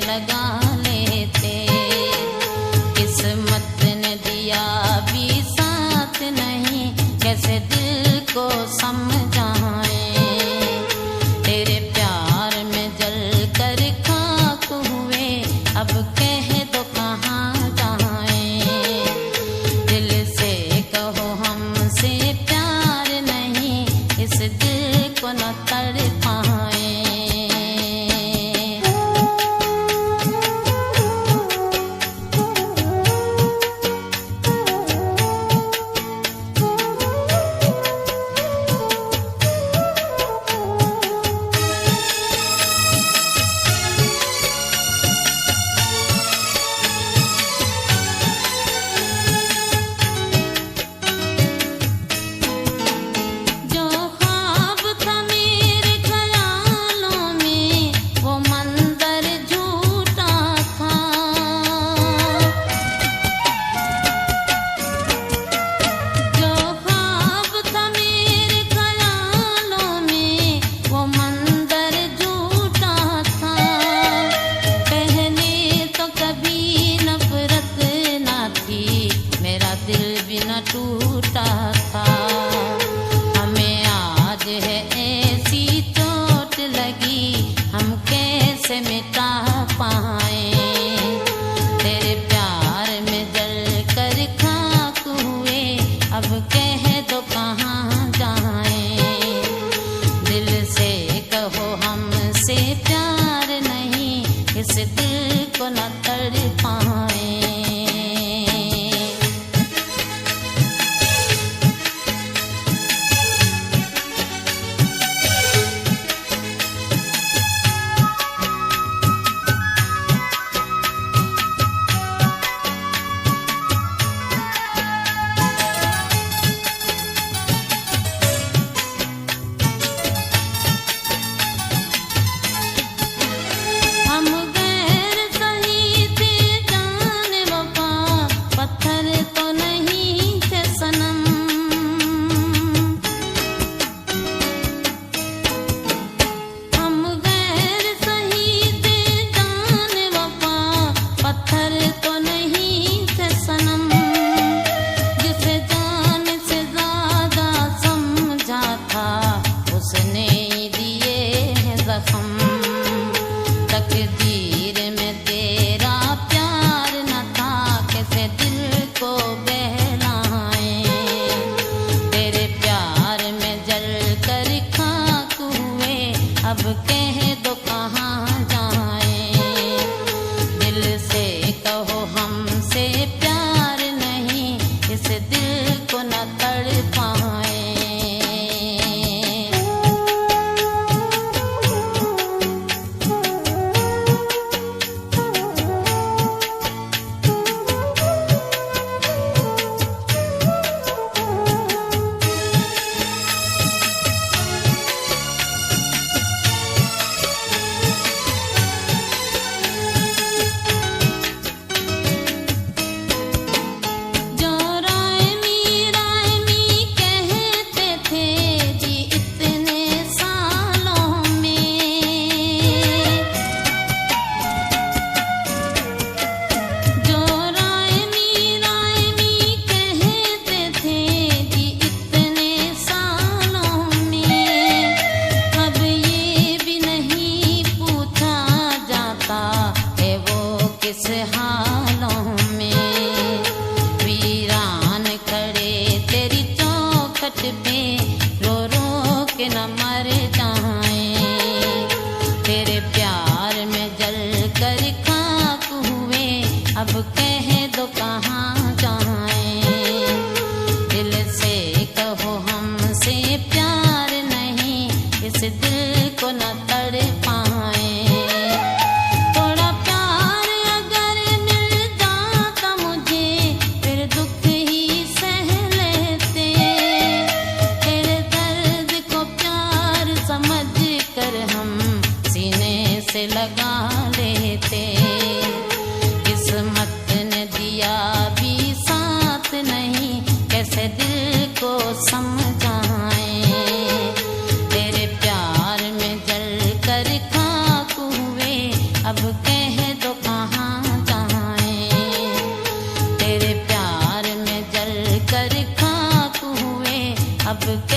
लगा लेते। किस्मत ने दिया भी साथ नहीं, कैसे दिल को समझाए। तेरे प्यार में जल कर खाक हुए, अब कह दो कहाँ जाए। दिल से कहो हमसे प्यार नहीं, इस दिल को न तड़पाए। टूटा था हमें आज है ऐसी चोट लगी, हम कैसे मिटा पाए। तेरे प्यार में जल कर खाक हुए, अब कह दो कहाँ जाए। दिल से कहो हमसे प्यार नहीं, इस दिल को न तड़पाए। तकदीर में तेरा प्यार न था, कैसे दिल को बहलाए। तेरे प्यार में जल कर खाक हुए, अब कह दो कहाँ जाए। दिल से कहो हमसे प्यार नहीं, इस दिल को न तड़पाए। किस हालों में वीरान खड़े तेरी चौखट पे, रो रो के न मर जाए। तेरे प्यार में जल कर खाक हुए, अब कह दो कहाँ जाए। दिल से कहो हमसे प्यार नहीं, इस दिल को न तड़पाए। से लगा लेते। किस्मत ने दिया भी साथ नहीं, कैसे दिल को समझाए। तेरे प्यार में जल कर खाक हुए, अब कह अब